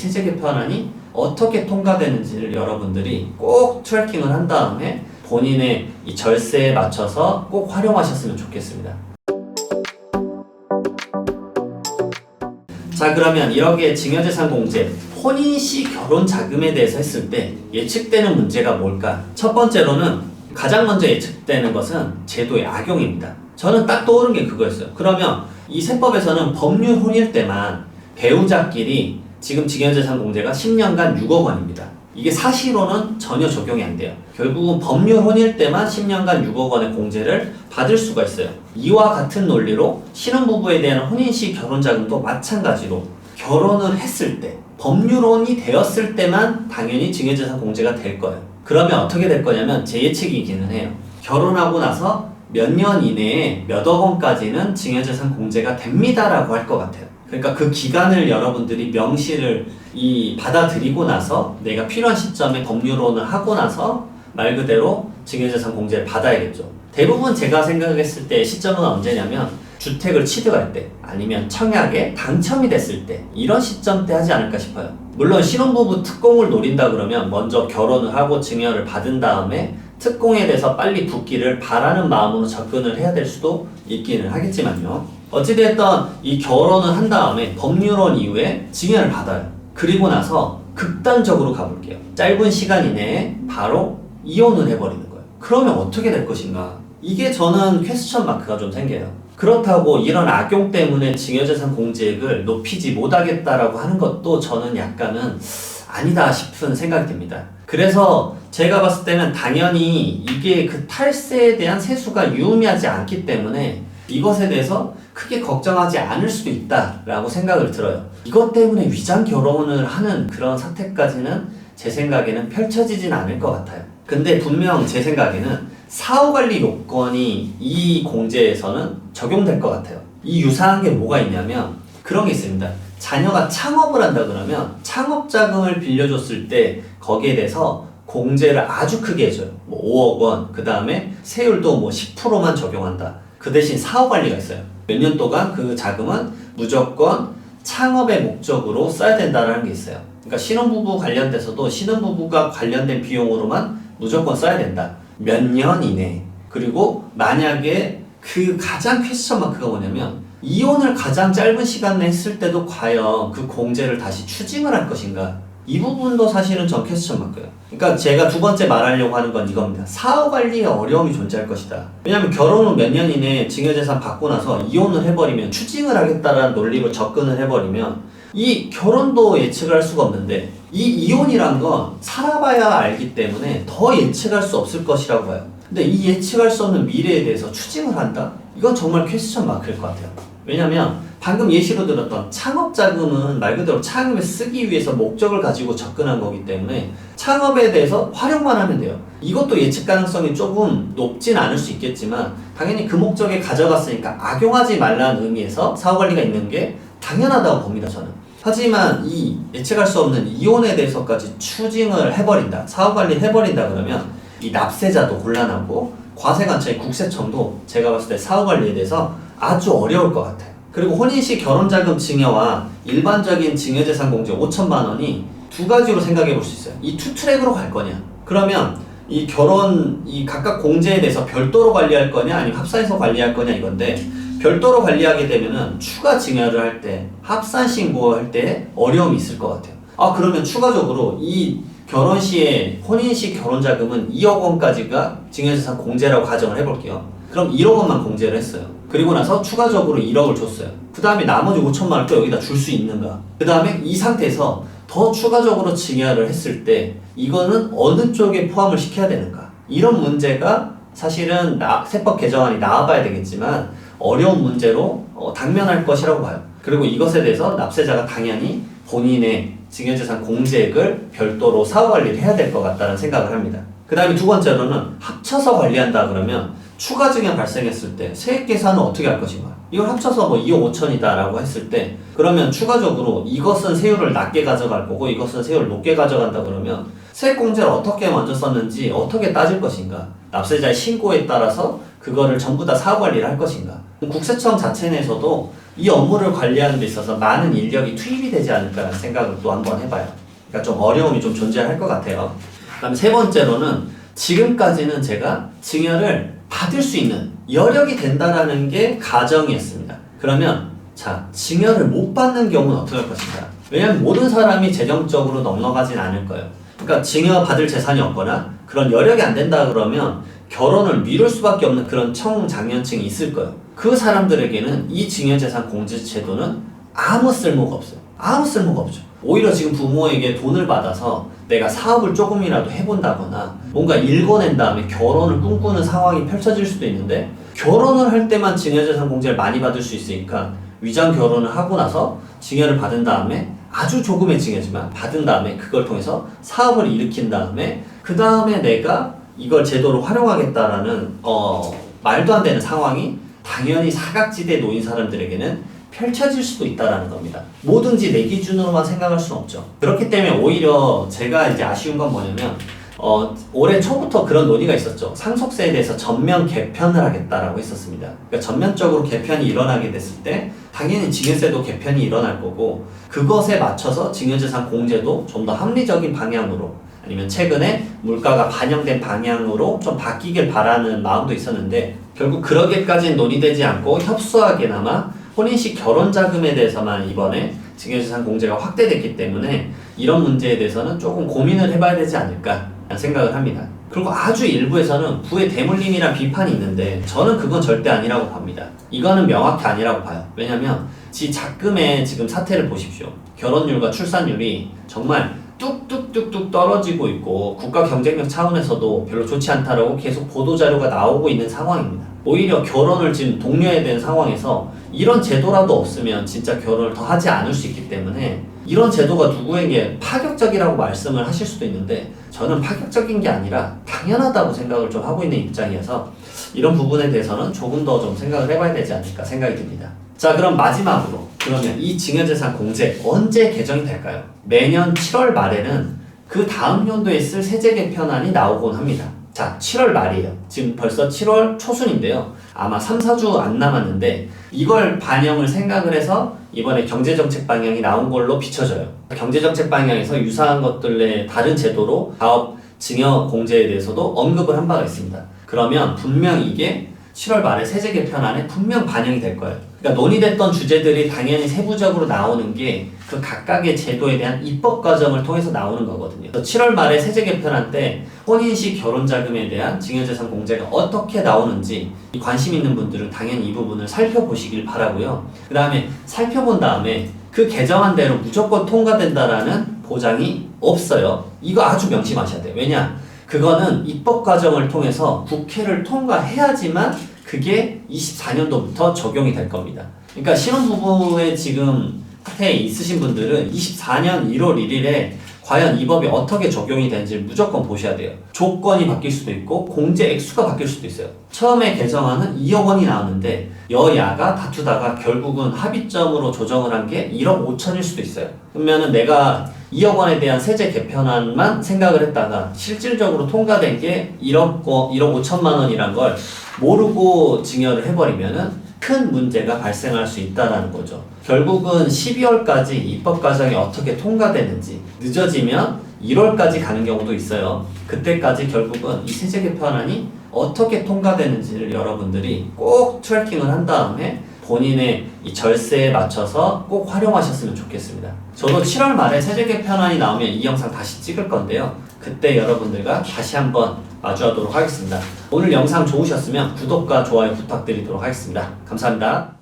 세제 개편안이 어떻게 통과되는지를 여러분들이 꼭 트래킹을 한 다음에 본인의 이 절세에 맞춰서 꼭 활용하셨으면 좋겠습니다. 자, 그러면 이렇게 증여재산 공제, 혼인시 결혼 자금에 대해서 했을 때 예측되는 문제가 뭘까? 첫 번째로는 가장 먼저 예측되는 것은 제도의 악용입니다. 저는 딱 떠오른 게 그거였어요. 그러면 이 세법에서는 법률 혼일 때만 배우자끼리 지금 증여재산 공제가 10년간 6억 원입니다. 이게 사실로는 전혀 적용이 안 돼요. 결국은 법률 혼일 때만 10년간 6억 원의 공제를 받을 수가 있어요. 이와 같은 논리로 신혼부부에 대한 혼인시 결혼자금도 마찬가지로 결혼을 했을 때, 법률혼이 되었을 때만 당연히 증여재산 공제가 될 거예요. 그러면 어떻게 될 거냐면 제 예측이기는 해요. 결혼하고 나서 몇 년 이내에 몇억 원까지는 증여재산 공제가 됩니다라고 할 것 같아요. 그러니까 그 기간을 여러분들이 명시를 받아들이고 나서 내가 필요한 시점에 법률혼을 하고 나서 말 그대로 증여재산 공제를 받아야겠죠. 대부분 제가 생각했을 때 시점은 언제냐면 주택을 취득할 때 아니면 청약에 당첨이 됐을 때 이런 시점 때 하지 않을까 싶어요. 물론 신혼부부 특공을 노린다 그러면 먼저 결혼을 하고 증여를 받은 다음에 특공에 대해서 빨리 붙기를 바라는 마음으로 접근을 해야 될 수도 있기는 하겠지만요. 어찌됐든 이 결혼을 한 다음에 법률혼 이후에 증여를 받아요. 그리고 나서 극단적으로 가볼게요. 짧은 시간 이내에 바로 이혼을 해버리는 거예요. 그러면 어떻게 될 것인가? 이게 저는 퀘스천 마크가 좀 생겨요. 그렇다고 이런 악용 때문에 증여재산 공제액을 높이지 못하겠다라고 하는 것도 저는 약간은 아니다 싶은 생각이 듭니다. 그래서 제가 봤을 때는 당연히 이게 그 탈세에 대한 세수가 유의미하지 않기 때문에 이것에 대해서 크게 걱정하지 않을 수도 있다라고 생각을 들어요. 이것 때문에 위장 결혼을 하는 그런 사태까지는 제 생각에는 펼쳐지진 않을 것 같아요. 근데 분명 제 생각에는 사후관리 요건이 이 공제에서는 적용될 것 같아요. 이 유사한 게 뭐가 있냐면 그런 게 있습니다. 자녀가 창업을 한다 그러면 창업 자금을 빌려줬을 때 거기에 대해서 공제를 아주 크게 해줘요. 뭐 5억 원, 그 다음에 세율도 뭐 10%만 적용한다. 그 대신 사후관리가 있어요. 몇 년 동안 그 자금은 무조건 창업의 목적으로 써야 된다는 게 있어요. 그러니까 신혼부부 관련돼서도 신혼부부가 관련된 비용으로만 무조건 써야 된다. 몇 년 이내. 그리고 만약에 그 가장 퀘스천 마크가 뭐냐면 이혼을 가장 짧은 시간에 했을 때도 과연 그 공제를 다시 추징을 할 것인가? 이 부분도 사실은 전 퀘스천 마크예요. 그러니까 제가 두 번째 말하려고 하는 건 이겁니다. 사후관리에 어려움이 존재할 것이다. 왜냐하면 결혼 후 몇 년 이내에 증여재산 받고 나서 이혼을 해버리면 추징을 하겠다라는 논리로 접근을 해버리면 이 결혼도 예측을 할 수가 없는데 이 이혼이란 건 살아봐야 알기 때문에 더 예측할 수 없을 것이라고 봐요. 근데 이 예측할 수 없는 미래에 대해서 추징을 한다? 이건 정말 퀘스천 마크일 것 같아요. 왜냐면 방금 예시로 들었던 창업자금은 말 그대로 창업에 쓰기 위해서 목적을 가지고 접근한 거기 때문에 창업에 대해서 활용만 하면 돼요. 이것도 예측 가능성이 조금 높진 않을 수 있겠지만 당연히 그 목적에 가져갔으니까 악용하지 말라는 의미에서 사후관리가 있는 게 당연하다고 봅니다, 저는. 하지만 이 예측할 수 없는 이혼에 대해서까지 추징을 해버린다, 사후관리를 해버린다 그러면 이 납세자도 곤란하고 과세관청의 국세청도 제가 봤을 때 사후관리에 대해서 아주 어려울 것 같아요. 그리고 혼인시 결혼자금 증여와 일반적인 증여재산 공제 5천만 원이 두 가지로 생각해 볼 수 있어요. 이 투 트랙으로 갈 거냐? 그러면 이 결혼, 이 각각 공제에 대해서 별도로 관리할 거냐? 아니면 합산해서 관리할 거냐? 이건데 별도로 관리하게 되면은 추가 증여를 할 때, 합산 신고할 때 어려움이 있을 것 같아요. 그러면 추가적으로 이 결혼 시에 혼인시 결혼자금은 2억 원까지가 증여재산 공제라고 가정을 해볼게요. 그럼 1억 원만 공제를 했어요. 그리고 나서 추가적으로 1억을 줬어요. 그 다음에 나머지 5천만 원을 또 여기다 줄 수 있는가? 그 다음에 이 상태에서 더 추가적으로 증여를 했을 때 이거는 어느 쪽에 포함을 시켜야 되는가? 이런 문제가 사실은 세법 개정안이 나와봐야 되겠지만 어려운 문제로 당면할 것이라고 봐요. 그리고 이것에 대해서 납세자가 당연히 본인의 증여재산 공제액을 별도로 사후관리를 해야 될 것 같다는 생각을 합니다. 그 다음에 두 번째로는 합쳐서 관리한다 그러면 추가 증여 발생했을 때 세액 계산은 어떻게 할 것인가? 이걸 합쳐서 뭐 2억 5천이다 라고 했을 때 그러면 추가적으로 이것은 세율을 낮게 가져갈 거고 이것은 세율을 높게 가져간다 그러면 세액 공제를 어떻게 먼저 썼는지 어떻게 따질 것인가? 납세자의 신고에 따라서 그거를 전부 다 사후관리를 할 것인가? 국세청 자체 내에서도 이 업무를 관리하는 데 있어서 많은 인력이 투입이 되지 않을까라는 생각을 또 한번 해봐요. 그러니까 좀 어려움이 좀 존재할 것 같아요. 그다음에 세 번째로는 지금까지는 제가 증여를 받을 수 있는 여력이 된다라는 게 가정이었습니다. 그러면 자, 증여를 못 받는 경우는 어떻게 할 것인가? 왜냐하면 모든 사람이 재정적으로 넉넉하진 않을 거예요. 그러니까 증여 받을 재산이 없거나 그런 여력이 안 된다 그러면 결혼을 미룰 수밖에 없는 그런 청장년층이 있을 거예요. 그 사람들에게는 이 증여재산 공제제도는 아무 쓸모가 없어요. 아무 쓸모가 없죠. 오히려 지금 부모에게 돈을 받아서 내가 사업을 조금이라도 해본다거나 뭔가 일궈낸 다음에 결혼을 꿈꾸는 상황이 펼쳐질 수도 있는데 결혼을 할 때만 증여재산 공제를 많이 받을 수 있으니까 위장 결혼을 하고 나서 증여를 받은 다음에 아주 조금의 증여지만 받은 다음에 그걸 통해서 사업을 일으킨 다음에 그 다음에 내가 이걸 제도로 활용하겠다라는 말도 안 되는 상황이 당연히 사각지대에 놓인 사람들에게는 펼쳐질 수도 있다라는 겁니다. 뭐든지 내 기준으로만 생각할 수는 없죠. 그렇기 때문에 오히려 제가 이제 아쉬운 건 뭐냐면 올해 초부터 그런 논의가 있었죠. 상속세에 대해서 전면 개편을 하겠다라고 했었습니다. 그러니까 전면적으로 개편이 일어나게 됐을 때 당연히 증여세도 개편이 일어날 거고 그것에 맞춰서 증여재산 공제도 좀 더 합리적인 방향으로 아니면 최근에 물가가 반영된 방향으로 좀 바뀌길 바라는 마음도 있었는데 결국 그러게까지는 논의되지 않고 협소하게나마 혼인식 결혼자금에 대해서만 이번에 증여재산 공제가 확대됐기 때문에 이런 문제에 대해서는 조금 고민을 해봐야 되지 않을까 생각을 합니다. 그리고 아주 일부에서는 부의 대물림이란 비판이 있는데 저는 그건 절대 아니라고 봅니다. 이거는 명확히 아니라고 봐요. 왜냐면 작금의 지금 사태를 보십시오. 결혼율과 출산율이 정말 뚝뚝뚝뚝 떨어지고 있고 국가 경쟁력 차원에서도 별로 좋지 않다라고 계속 보도자료가 나오고 있는 상황입니다. 오히려 결혼을 지금 독려해야 되는 상황에서 이런 제도라도 없으면 진짜 결혼을 더 하지 않을 수 있기 때문에 이런 제도가 누구에게 파격적이라고 말씀을 하실 수도 있는데 저는 파격적인 게 아니라 당연하다고 생각을 좀 하고 있는 입장이어서 이런 부분에 대해서는 조금 더 좀 생각을 해봐야 되지 않을까 생각이 듭니다. 자, 그럼 마지막으로 그러면 이 증여재산 공제 언제 개정이 될까요? 매년 7월 말에는 그 다음 연도에 쓸 세제 개편안이 나오곤 합니다. 자, 7월 말이에요. 지금 벌써 7월 초순인데요. 아마 3, 4주 안 남았는데 이걸 반영을 생각을 해서 이번에 경제정책 방향이 나온 걸로 비춰져요. 경제정책 방향에서 유사한 것들의 다른 제도로 가업 증여 공제에 대해서도 언급을 한 바가 있습니다. 그러면 분명 이게 7월 말에 세제 개편안에 분명 반영이 될 거예요. 그러니까 논의됐던 주제들이 당연히 세부적으로 나오는 게 그 각각의 제도에 대한 입법 과정을 통해서 나오는 거거든요. 7월 말에 세제 개편안 때 혼인식 결혼자금에 대한 증여재산 공제가 어떻게 나오는지 관심 있는 분들은 당연히 이 부분을 살펴보시길 바라고요. 그 다음에 살펴본 다음에 그 개정안 대로 무조건 통과된다라는 보장이 없어요. 이거 아주 명심하셔야 돼요. 왜냐? 그거는 입법 과정을 통해서 국회를 통과해야지만 그게 24년도부터 적용이 될 겁니다. 그러니까 신혼부부의 지금 사태에 있으신 분들은 24년 1월 1일에 과연 이 법이 어떻게 적용이 되는지 무조건 보셔야 돼요. 조건이 바뀔 수도 있고 공제 액수가 바뀔 수도 있어요. 처음에 개정안은 2억 원이 나왔는데 여야가 다투다가 결국은 합의점으로 조정을 한 게 1억 5천일 수도 있어요. 그러면은 내가 2억 원에 대한 세제 개편안만 생각을 했다가 실질적으로 통과된 게 1억 5천만 원이란 걸 모르고 증여를 해버리면은 큰 문제가 발생할 수 있다는 거죠. 결국은 12월까지 입법 과정이 어떻게 통과되는지 늦어지면 1월까지 가는 경우도 있어요. 그때까지 결국은 이 세제 개편안이 어떻게 통과되는지를 여러분들이 꼭 트래킹을 한 다음에 본인의 이 절세에 맞춰서 꼭 활용하셨으면 좋겠습니다. 저도 7월 말에 세제 개편안이 나오면 이 영상 다시 찍을 건데요. 그때 여러분들과 다시 한번 마주하도록 하겠습니다. 오늘 영상 좋으셨으면 구독과 좋아요 부탁드리도록 하겠습니다. 감사합니다.